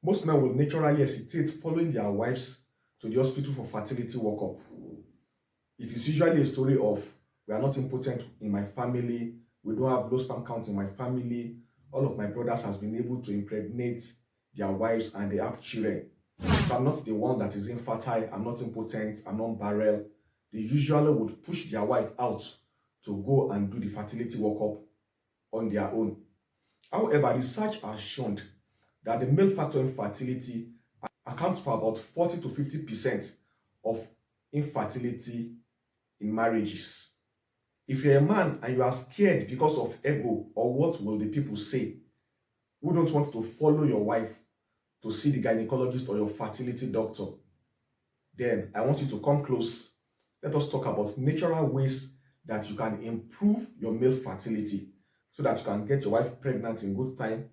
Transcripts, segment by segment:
Most men will naturally hesitate following their wives to the hospital for fertility workup. It is usually a story of, we are not impotent in my family, we don't have low sperm count in my family, all of my brothers has been able to impregnate their wives and they have children. So I'm not the one that is infertile, I'm not impotent, I'm not barren. They usually would push their wife out to go and do the fertility workup on their own. However, research has shown that the male factor infertility accounts for about 40 to 50% of infertility in marriages. If you're a man and you are scared because of ego or what will the people say, who don't want to follow your wife to see the gynecologist or your fertility doctor, then I want you to come close. Let us talk about natural ways that you can improve your male fertility so that you can get your wife pregnant in good time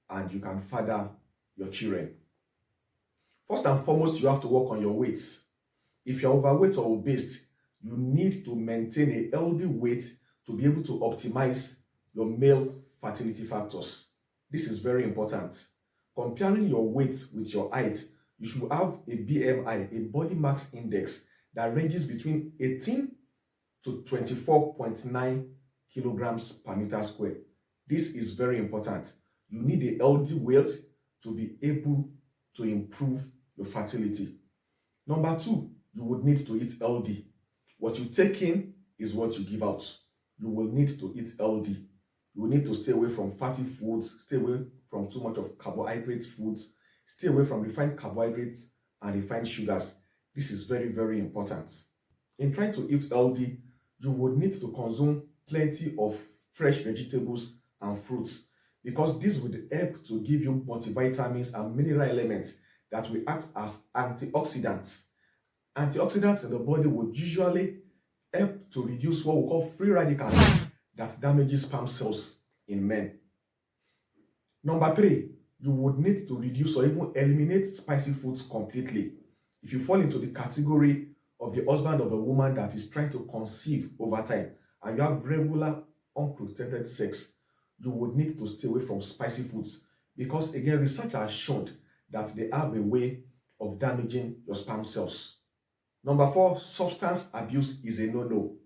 and you can father your children. First and foremost, you have to work on your weight. If you're overweight or obese, you need to maintain a healthy weight to be able to optimize your male fertility factors. This is very important. Comparing your weight with your height, you should have a BMI, a body mass index, that ranges between 18 to 24.9 kilograms per meter square. This is very important. You need a healthy weight to be able to improve your fertility. Number two, you would need to eat healthy. What you take in is what you give out. You will need to eat healthy. You will need to stay away from fatty foods, stay away from too much of carbohydrate foods, stay away from refined carbohydrates and refined sugars. This is very, very important. In trying to eat healthy, you would need to consume plenty of fresh vegetables and fruits because this would help to give you multivitamins and mineral elements that will act as antioxidants. Antioxidants in the body would usually help to reduce what we call free radicals that damages sperm cells in men. Number three, you would need to reduce or even eliminate spicy foods completely. If you fall into the category of the husband of a woman that is trying to conceive over time and you have regular unprotected sex, you would need to stay away from spicy foods because, again, research has shown that they have a way of damaging your sperm cells. Number four, substance abuse is a no-no.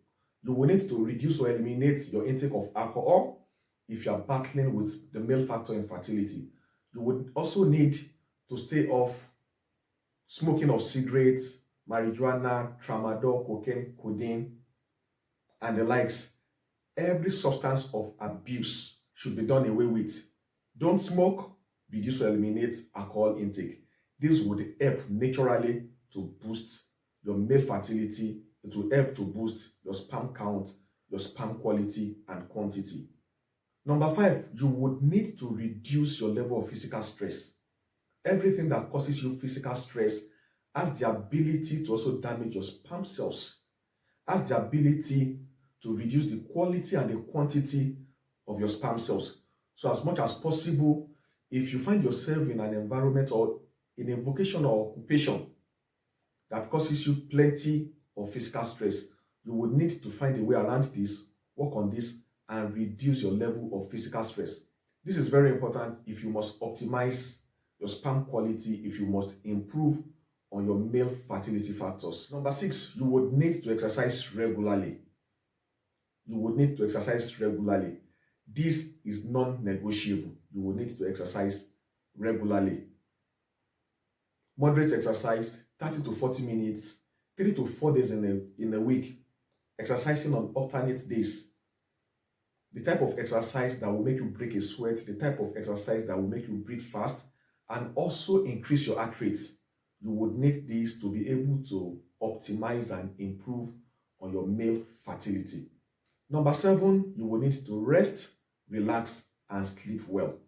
You will need to reduce or eliminate your intake of alcohol if you are battling with the male factor infertility. You would also need to stay off smoking of cigarettes, marijuana, tramadol, cocaine, codeine, and the likes. Every substance of abuse should be done away with. Don't smoke, reduce or eliminate alcohol intake. This would help naturally to boost your male fertility. It will help to boost your sperm count, your sperm quality and quantity. Number five, you would need to reduce your level of physical stress. Everything that causes you physical stress has the ability to also damage your sperm cells, has the ability to reduce the quality and the quantity of your sperm cells. So as much as possible, if you find yourself in an environment or in a vocation or occupation that causes you plenty of physical stress, you would need to find a way around this, work on this, and reduce your level of physical stress. This is very important if you must optimize your sperm quality, if you must improve on your male fertility factors. Number six, you would need to exercise regularly. You would need to exercise regularly. This is non-negotiable. You will need to exercise regularly. Moderate exercise, 30 to 40 minutes, 3 to 4 days in a week, exercising on alternate days. The type of exercise that will make you break a sweat, the type of exercise that will make you breathe fast, and also increase your heart rate. You would need this to be able to optimize and improve on your male fertility. Number seven, you will need to rest, relax, and sleep well.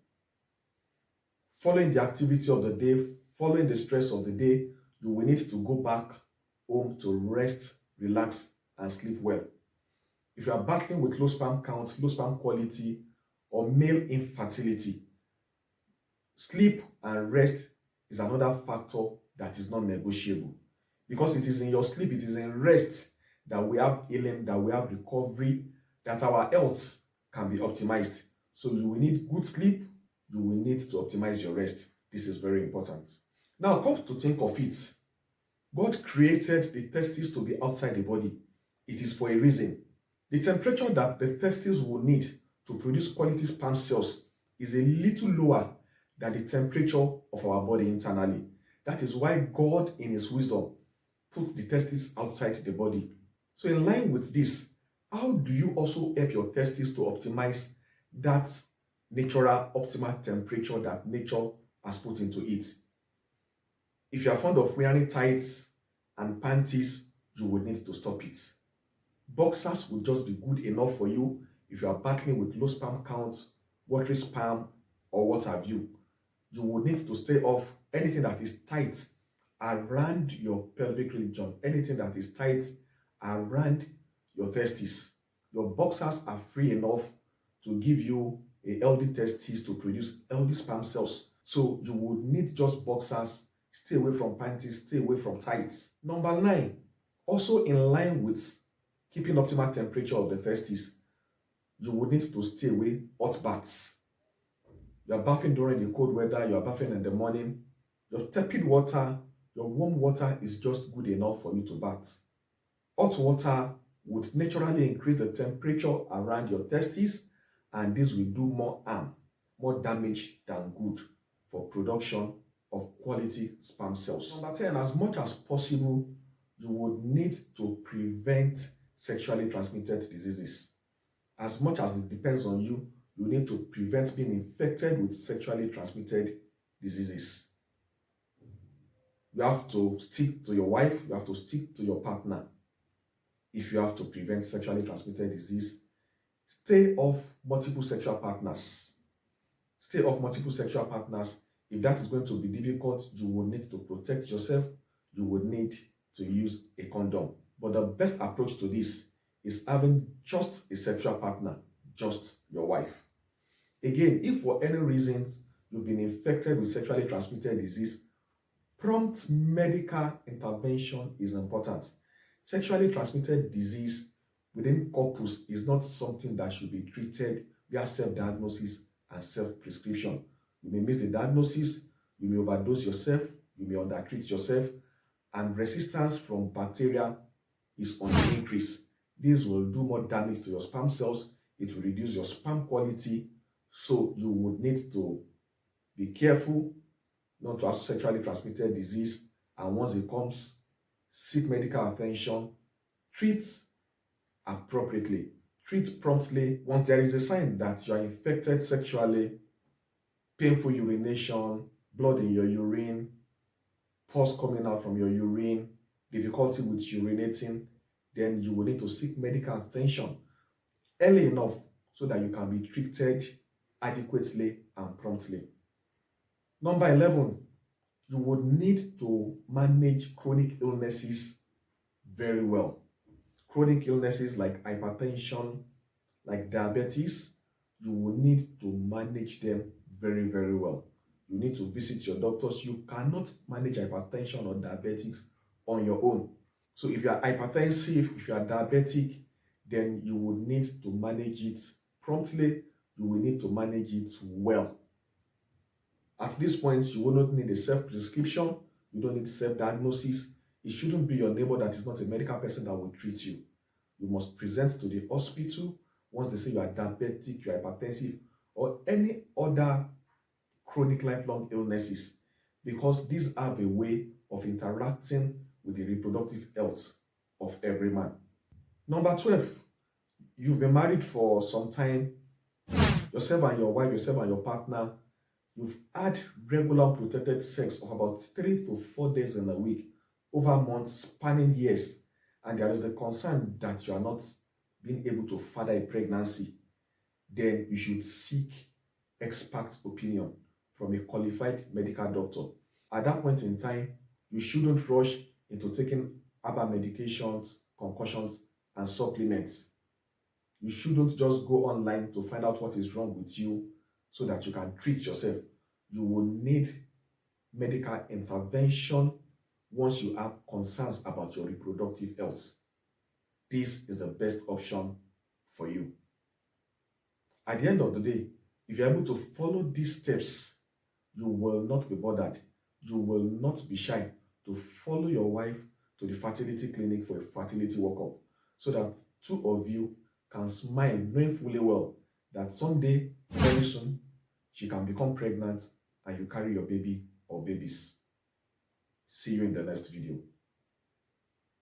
Following the activity of the day, following the stress of the day, you will need to go back home to rest, relax, and sleep well. If you are battling with low sperm count, low sperm quality, or male infertility, sleep and rest is another factor that is non-negotiable. Because it is in your sleep, it is in rest that we have healing, that we have recovery, that our health can be optimized. So you will need good sleep, you will need to optimize your rest. This is very important. Now, come to think of it, God created the testes to be outside the body. It is for a reason. The temperature that the testes will need to produce quality sperm cells is a little lower than the temperature of our body internally. That is why God, in His wisdom, put the testes outside the body. So in line with this, how do you also help your testes to optimize that natural optimal temperature that nature has put into it? If you are fond of wearing tights and panties, you would need to stop it. Boxers would just be good enough for you if you are battling with low sperm count, watery sperm, or what have you. You would need to stay off anything that is tight around your pelvic region, anything that is tight around your testes. Your boxers are free enough to give you a healthy testes to produce healthy sperm cells. So you would need just boxers. Stay away from panties, stay away from tights. Number 9, also in line with keeping optimal temperature of the testes, you would need to stay away hot baths. You are bathing during the cold weather, you are bathing in the morning. Your tepid water, your warm water is just good enough for you to bath. Hot water would naturally increase the temperature around your testes, and this will do more harm, more damage than good for production of quality sperm cells. Number 10, as much as possible, you would need to prevent sexually transmitted diseases. As much as it depends on you, you need to prevent being infected with sexually transmitted diseases. You have to stick to your wife, you have to stick to your partner. If you have to prevent sexually transmitted disease, stay off multiple sexual partners. Stay off multiple sexual partners. If that is going to be difficult, you will need to protect yourself. You will need to use a condom. But the best approach to this is having just a sexual partner, just your wife. Again, if for any reasons you've been infected with sexually transmitted disease, prompt medical intervention is important. Sexually transmitted disease within couples is not something that should be treated via self-diagnosis and self-prescription. You may miss the diagnosis, you may overdose yourself, you may undertreat yourself, and resistance from bacteria is on the increase. This will do more damage to your sperm cells. It will reduce your sperm quality. So you would need to be careful not to have sexually transmitted disease. And once it comes, seek medical attention, treat appropriately, treat promptly. Once there is a sign that you are infected sexually, painful urination, blood in your urine, pus coming out from your urine, difficulty with urinating, then you will need to seek medical attention early enough so that you can be treated adequately and promptly. Number 11, you would need to manage chronic illnesses very well. Chronic illnesses like hypertension, like diabetes, you will need to manage them very, very well. You need to visit your doctors. You cannot manage hypertension or diabetes on your own. So if you are hypertensive, if you are diabetic, then you would need to manage it promptly. You will need to manage it well. At this point, you will not need a self-prescription. You don't need self-diagnosis. It shouldn't be your neighbor that is not a medical person that will treat you. You must present to the hospital once they say you are diabetic, you are hypertensive, or any other chronic lifelong illnesses, because these have a way of interacting with the reproductive health of every man. Number 12, you've been married for some time, yourself and your wife, yourself and your partner, you've had regular protected sex of about 3 to 4 days in a week, over months, spanning years, and there is the concern that you are not being able to father a pregnancy, then you should seek expert opinion from a qualified medical doctor. At that point in time, you shouldn't rush into taking herbal medications, concoctions, and supplements. You shouldn't just go online to find out what is wrong with you so that you can treat yourself. You will need medical intervention once you have concerns about your reproductive health. This is the best option for you. At the end of the day, if you're able to follow these steps, you will not be bothered. You will not be shy to follow your wife to the fertility clinic for a fertility workup so that two of you can smile, knowing fully well that someday, very soon, she can become pregnant and you carry your baby or babies. See you in the next video.